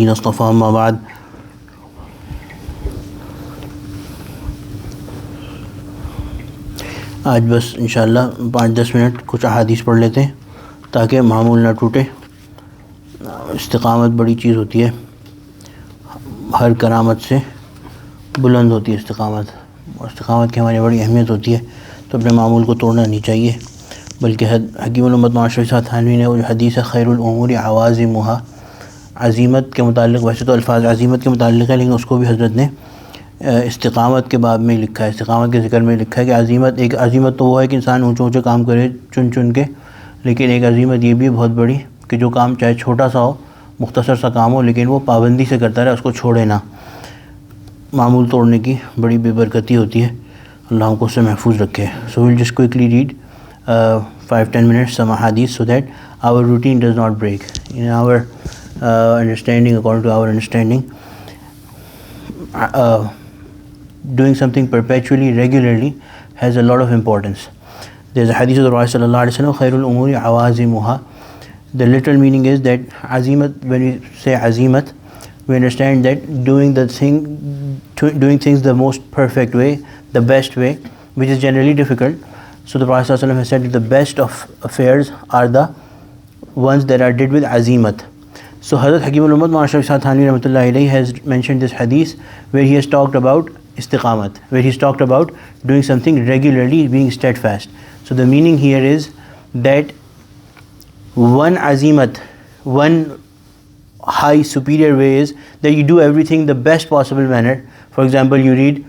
الذين اصطفى أما بعد. आज बस इंशाअल्लाह 5-10 मिनट कुछ अहादीस पढ़ लेते हैं ताकि मामूल ना टूटे। इस्तिकामत बड़ी चीज़ होती है, हर करामत से बुलंद होती है इस्तिकामत, और इस्तिकामत की हमारी बड़ी अहमियत होती है। तो अपने मामूल को तोड़ना नहीं चाहिए, बल्कि हकीमुल उम्मत माशरफ़ी साहब थानवी ने वो हदीस खैरुल उमूरी अवाज़िमुहा, अज़ीमत के मुताल्लिक़, वैसे तो अल्फाज अज़ीमत के मुताल्लिक़ है लेकिन उसको भी हज़रत ने इस्तिकामत के बाब में लिखा है, इस्तिकामत के ज़िक्र में लिखा है कि अज़ीमत तो वो है कि इंसान ऊँचे ऊँचे काम करे चुन चुन के, लेकिन एक अज़ीमत ये भी है बहुत बड़ी कि जो काम चाहे छोटा सा हो, मुख्तसर सा काम हो, लेकिन वो पाबंदी से करता रहे, उसको छोड़े ना। मामूल तोड़ने की बड़ी बेबरकती होती है, अल्लाह हमको उससे महफूज रखे। So will just quickly read 5-10 minutes some hadith so that our routine does not break in our understanding. According to our understanding, doing something perpetually, regularly has a lot of importance. There's a hadith of the Prophet sallallahu alaihi wasallam, khairul umuri awazimuha. The literal meaning is that azimat, when we say azimat, we understand that doing things the most perfect way, the best way, which is generally difficult. So the Prophet ﷺ has said that the best of affairs are the ones that are did with azimat. So Hazrat Hakimul Ummat Maashar Shah Thanvi Rahmatullahi Alayhi has mentioned this hadith where he has talked about istiqamat, where he's talked about doing something regularly, being steadfast. So the meaning here is that one azimat, one high superior way is that you do everything the best possible manner. For example, you read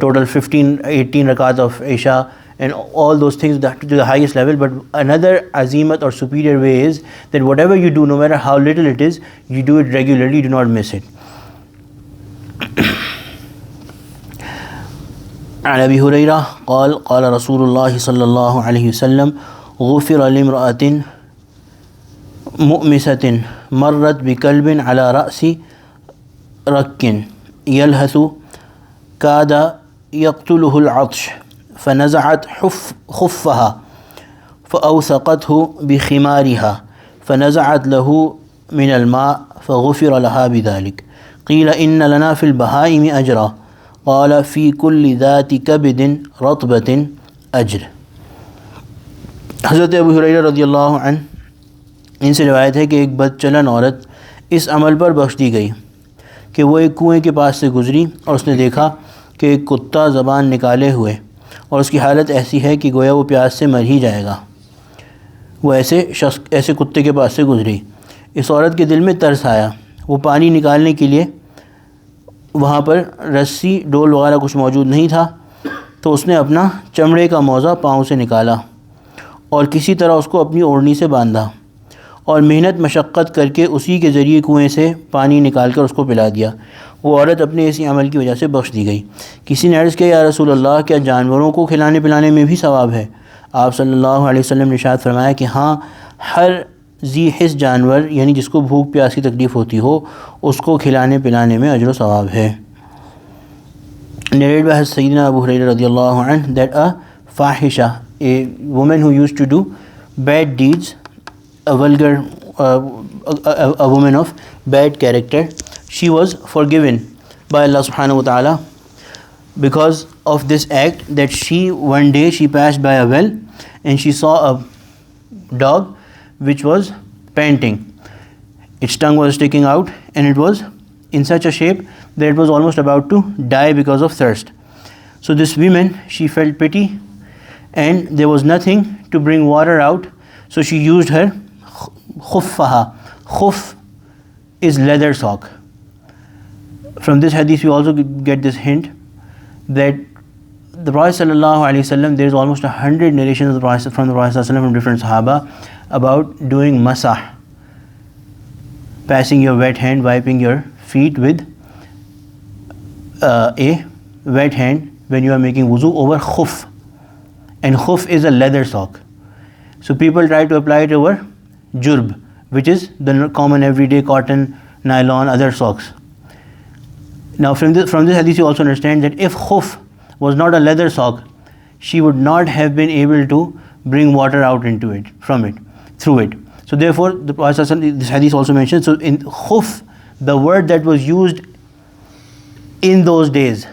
total 18 rakat of Isha and all those things to the highest level. But another azimat or superior way is that whatever you do, no matter how little it is, you do it regularly, do not miss it. عن أبي هريرة قال قال رسول الله صلى الله عليه وسلم غفر لامرأة مؤمسة مرت بكلب على رأس رك يلهث كاد يقتله العطش فنزعت خفها فأوثقته بخمارها فنزعت له من الماء فغفر لها بذلك. قيل إن لنا في البهائم أجرا قال في كل ذات كبد رطبة أجر. हज़रत अबू हुरैरा रज़ियल्लाहु अन्हु इनसे रिवायत है कि एक बदचलन औरत इस अमल पर बख्श दी गई कि वो एक कुएं के पास से गुज़री और उसने देखा कि एक कुत्ता ज़बान निकाले हुए और उसकी हालत ऐसी है कि गोया वो प्यास से मर ही जाएगा। वो ऐसे कुत्ते के पास से गुज़री। इस औरत के दिल में तरस आया। वो पानी निकालने के लिए वहाँ पर रस्सी डोल वगैरह कुछ मौजूद नहीं था, तो उसने अपना चमड़े का मौज़ा पाँव से निकाला और किसी तरह उसको अपनी ओढ़नी से बांधा और मेहनत मशक्क़त करके उसी के ज़रिए कुएं से पानी निकाल कर उसको पिला दिया। वो औरत अपने इसी अमल की वजह से बख्श दी गई। किसी ने अर्ज़ किया, या रसूल अल्लाह, क्या जानवरों को खिलाने पिलाने में भी सवाब है? आप सल्लल्लाहु अलैहि वसल्लम ने इरशाद फरमाया कि हाँ, हर ज़ी हिस जानवर यानी जिसको भूख प्यास की तकलीफ़ होती हो उसको खिलाने पिलाने में अजर व सवाब है। Narrated by Sayyidina Abu Hurairah radiyallahu anhu that a fahisha, a woman who used to do bad deeds, a vulgar, a woman of bad character, she was forgiven by Allah subhanahu wa ta'ala because of this act, that one day she passed by a well and she saw a dog which was panting. Its tongue was sticking out and it was in such a shape that it was almost about to die because of thirst. So this woman, she felt pity and there was nothing to bring water out, so she used her khuffaha. Khuf is leather sock. From this hadith we also get this hint that the Prophet ﷺ, there is almost 100 narrations from the Prophet ﷺ from different Sahaba about doing masah, passing your wet hand, wiping your feet with a wet hand when you are making wuzu over khuf. And khuf is a leather sock. So people try to apply it over jurb, which is the common everyday cotton, nylon, other socks. Now from this hadith you also understand that if khuf was not a leather sock, she would not have been able to bring water out into it, through it. So therefore the Prophet, this hadith also mentions, so in khuf, the word that was used in those days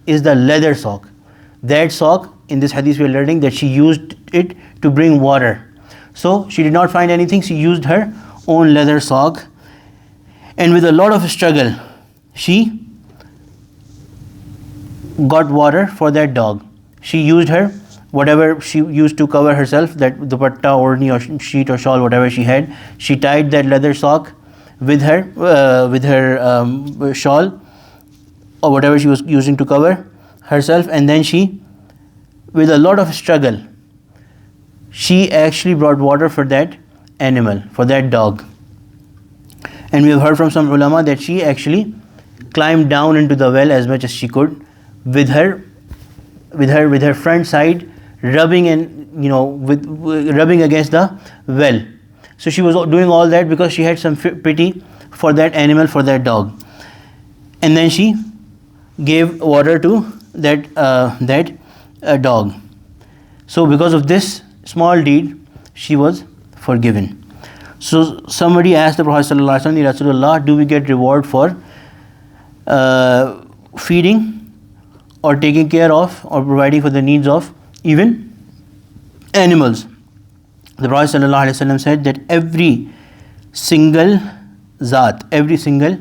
is the leather sock. That sock, in this hadith we are learning that she used it to bring water. So she did not find anything, she used her own leather sock, and with a lot of struggle she got water for that dog. She used her whatever she used to cover herself, that dupatta, orni or sheet or shawl, whatever she had, she tied that leather sock with her shawl or whatever she was using to cover herself, and then she, with a lot of struggle, she actually brought water for that animal, for that dog. And we have heard from some ulama that she actually climbed down into the well as much as she could with her front side rubbing rubbing against the well. So she was doing all that because she had some pity for that animal, for that dog. And then she gave water to that dog. So because of this small deed, she was forgiven. So somebody asked the Prophet ﷺ, Ya Rasulullah, do we get reward for feeding or taking care of or providing for the needs of even animals? The Prophet ﷺ said that every single zat, every single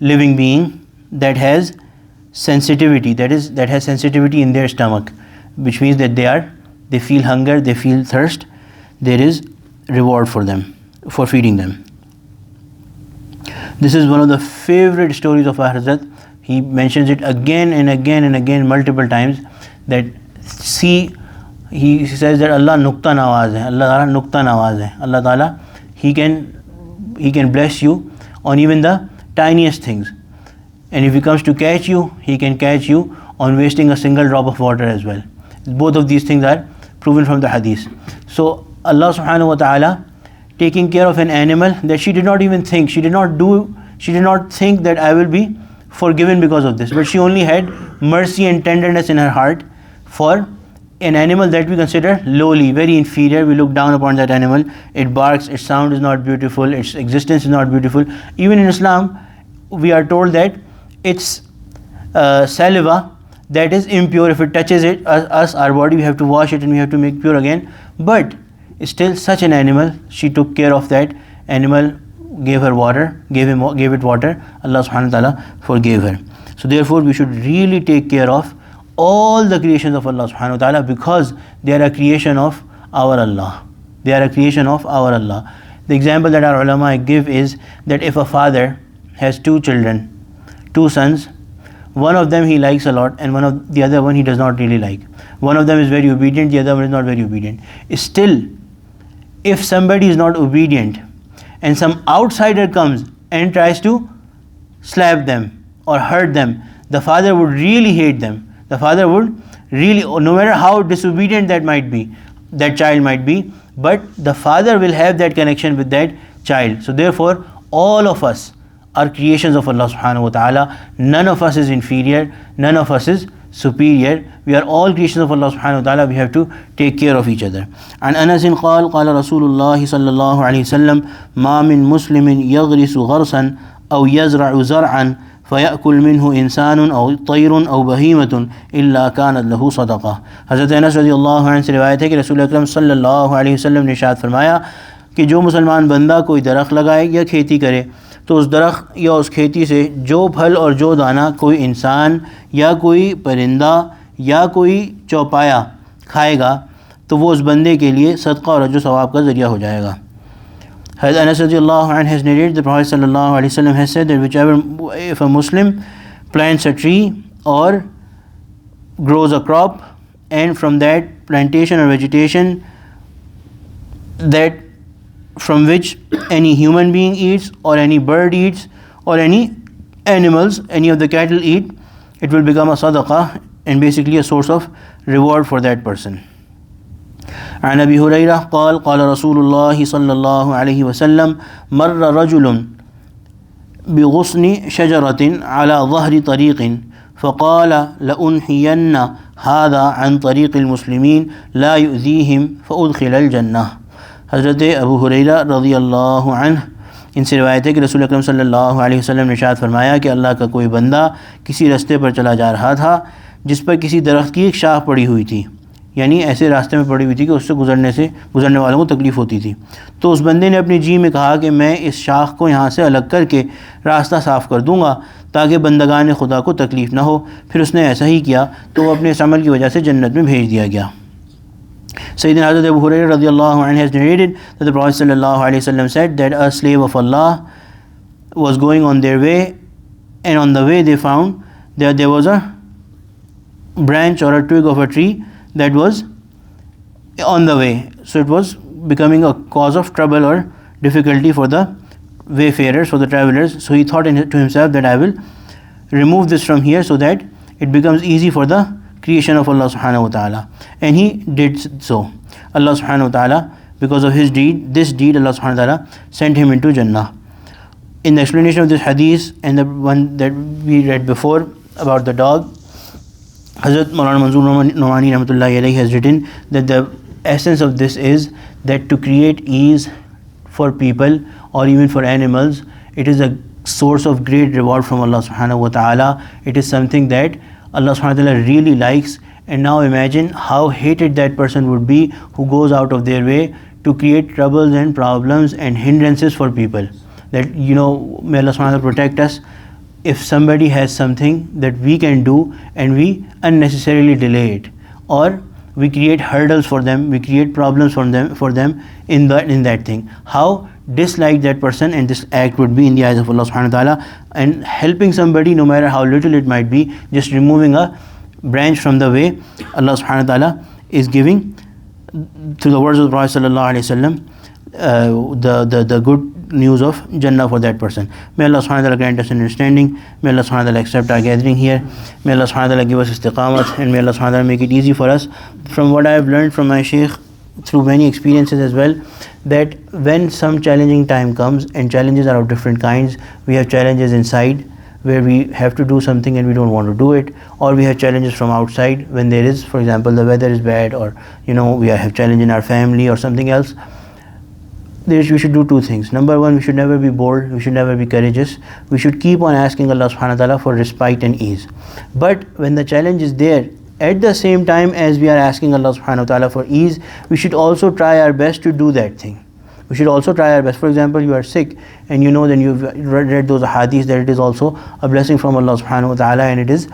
living being that has sensitivity, that has sensitivity in their stomach, which means that they feel hunger, they feel thirst, there is reward for them, for feeding them. This is one of the favorite stories of our Hazrat. He mentions it again and again and again multiple times, that he says that Allah nukta nawaz hai, Allah Ta'ala nukta nawaz hai. Allah Ta'ala, He can bless you on even the tiniest things. And if He comes to catch you, He can catch you on wasting a single drop of water as well. Both of these things are proven from the hadith. So Allah subhanahu wa ta'ala taking care of an animal that she did not even think, she did not think that I will be forgiven because of this, but she only had mercy and tenderness in her heart for an animal that we consider lowly, very inferior. We look down upon that animal. It barks, its sound is not beautiful, its existence is not beautiful. Even in Islam, we are told that its saliva, that is impure. If it touches our body, we have to wash it and we have to make pure again. But still, such an animal, she took care of that animal, gave it water. Allah subhanahu wa ta'ala forgave her. So therefore, we should really take care of all the creations of Allah subhanahu wa ta'ala, because they are a creation of our Allah. They are a creation of our Allah. The example that our ulama give is that if a father has two children, two sons, one of them he likes a lot and the other one he does not really like. One of them is very obedient, the other one is not very obedient. Still, if somebody is not obedient and some outsider comes and tries to slap them or hurt them, the father would really hate them. The father would really, no matter how disobedient that child might be, but the father will have that connection with that child. So therefore, all of us are creations of Allah subhanahu wa ta'ala. None of us is inferior, none of us is superior. We are all creations of Allah subhanahu wa ta'ala. We have to take care of each other. And Anas قال رسول الله صلى الله عليه وسلم ما من مسلم يغرس غرسا أو يزرع زرعا فيأكل منه إنسان أو طير أو بهيمة إلا كانت له صدقة. حضرت انس رضی اللہ عنہ سے روایت ہے کہ رسول اکرم صلی اللہ علیہ وسلم نے ارشاد فرمایا کہ جو مسلمان بندہ کوئی درخت لگائے یا کھیتی کرے تو اس درخت یا اس کھیتی سے جو پھل اور جو دانہ کوئی انسان یا کوئی پرندہ یا کوئی چوپایا کھائے گا تو وہ اس بندے کے لیے صدقہ اور اجر و ثواب کا ذریعہ ہو جائے گا. Hazrat Anas radiallahu anhu has narrated the Prophet sallallahu alaihi wasallam has said that if a Muslim plants a tree or grows a crop, and from that plantation or vegetation that from which any human being eats or any bird eats or any animals, any of the cattle eat, it will become a sadaqah and basically a source of reward for that person. عن أبي هريرة قال قال رسول الله صلى الله عليه وسلم مر رجل بغصن شجرة على ظهر طريق فقال لأنحين هذا عن طريق المسلمين لا يؤذيهم فأدخل الجنة. حضرت ابو ہریرہ رضی اللہ عنہ इनसे रिवायत है कि रसूल अकरम सल्लल्लाहु अलैहि वसल्लम ने इरशाद फरमाया कि अल्लाह का कोई बंदा किसी रास्ते पर चला जा रहा था जिस पर किसी दरख्त की एक शाख पड़ी हुई थी, यानी ऐसे रास्ते में पड़ी हुई थी कि उससे गुज़रने वालों को तकलीफ़ होती थी। तो उस बंदे ने अपनी जी में कहा कि मैं इस शाख को यहाँ से अलग करके रास्ता साफ़ कर दूँगा ताकि बंदगान खुदा को तकलीफ़ ना हो। फिर उसने ऐसा ही किया तो वो अपने इस अमल की वजह से जन्नत में भेज दिया गया। Sayyidina Hazrat Abu Hurairah radiallahu anhu has narrated that the Prophet sallallahu alaihi wasallam said that a slave of Allah was going on their way, and on the way they found that there was a branch or a twig of a tree that was on the way. So it was becoming a cause of trouble or difficulty for the wayfarers, for the travelers. So he thought to himself that I will remove this from here so that it becomes easy for the creation of Allah subhanahu wa ta'ala. And he did so. Allah subhanahu wa ta'ala, because of his deed, this deed, Allah subhanahu wa ta'ala sent him into Jannah. In the explanation of this hadith and the one that we read before about the dog, Hazrat Maulana Manzoor Nomani Rahmatullahi Alayhi has written that the essence of this is that to create ease for people or even for animals, it is a source of great reward from Allah subhanahu wa ta'ala. It is something that Allah subhanahu wa ta'ala really likes. And now imagine how hated that person would be who goes out of their way to create troubles and problems and hindrances for people. That, may Allah subhanahu wa ta'ala protect us. If somebody has something that we can do and we unnecessarily delay it, or we create hurdles for them, we create problems for them in that thing, how disliked that person and this act would be in the eyes of Allah subhanahu wa ta'ala. And helping somebody, no matter how little it might be, just removing a branch from the way, Allah subhanahu wa ta'ala is giving, through the words of the Prophet sallallahu alaihi wasallam, the good news of Jannah for that person. May Allah subhanahu wa ta'ala grant us understanding. May Allah subhanahu wa ta'ala accept our gathering here. May Allah subhanahu wa ta'ala give us istiqamat, and may Allah subhanahu wa ta'ala make it easy for us. From what I have learned from my Shaykh through many experiences as well, that when some challenging time comes, and challenges are of different kinds, we have challenges inside where we have to do something and we don't want to do it, or we have challenges from outside when there is, for example, the weather is bad, or we have challenge in our family or something else. We should do two things. Number one, we should never be bold, we should never be courageous. We should keep on asking Allah subhanahu wa ta'ala for respite and ease. But when the challenge is there, at the same time as we are asking Allah subhanahu wa ta'ala for ease, we should also try our best to do that thing. We should also try our best. For example, you are sick and then you've read those hadiths that it is also a blessing from Allah subhanahu wa ta'ala, and it is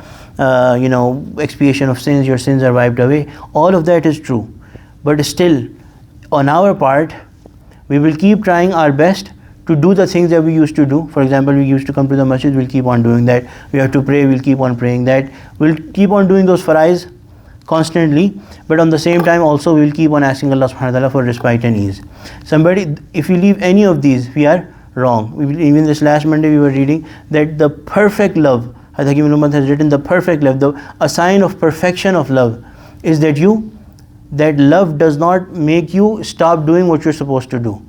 expiation of sins, your sins are wiped away. All of that is true. But still, on our part, we will keep trying our best to do the things that we used to do. For example, we used to come to the masjid, we'll keep on doing that. We have to pray, we'll keep on praying that. We'll keep on doing those farais constantly, but on the same time also we will keep on asking Allah subhanahu wa ta'ala for respite and ease. If we leave any of these, we are wrong. Even this last Monday we were reading that the perfect love, Hazrat Hakim ibn Umar has written, the perfect love, a sign of perfection of love is that love does not make you stop doing what you're supposed to do.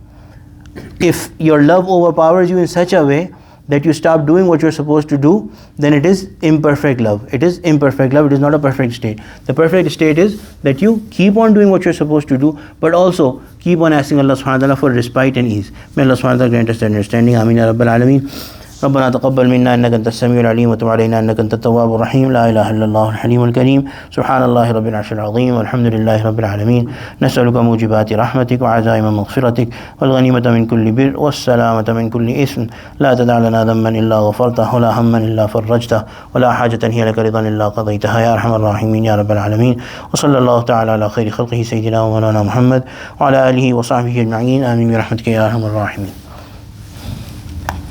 If your love overpowers you in such a way that you stop doing what you're supposed to do, then it is imperfect love. It is imperfect love. It is not a perfect state. The perfect state is that you keep on doing what you're supposed to do, but also keep on asking Allah subhanahu wa ta'ala for respite and ease. May Allah subhanahu wa ta'ala grant us understanding. Ameen ya Rabbal Alameen. ربنا تقبل منا إنك أنت السميع العليم وتب علينا إنك أنت التواب الرحيم. لا إله إلا الله الحليم الكريم. سبحان الله رب العرش العظيم والحمد لله رب العالمين. نسألك موجبات رحمتك وعزائم مغفرتك والغنيمة من كل بر والسلامة من كل إثم. لا تدع لنا ذنبا إلا غفرته ولا هما إلا فرجته ولا حاجة هي لك رضا إلا قضيتها يا أرحم الراحمين يا رب العالمين. وصلى الله تعالى على خير خلقه سيدنا ومولانا محمد وعلى آله وصحبه أجمعين. آمين برحمتك يا أرحم الراحمين.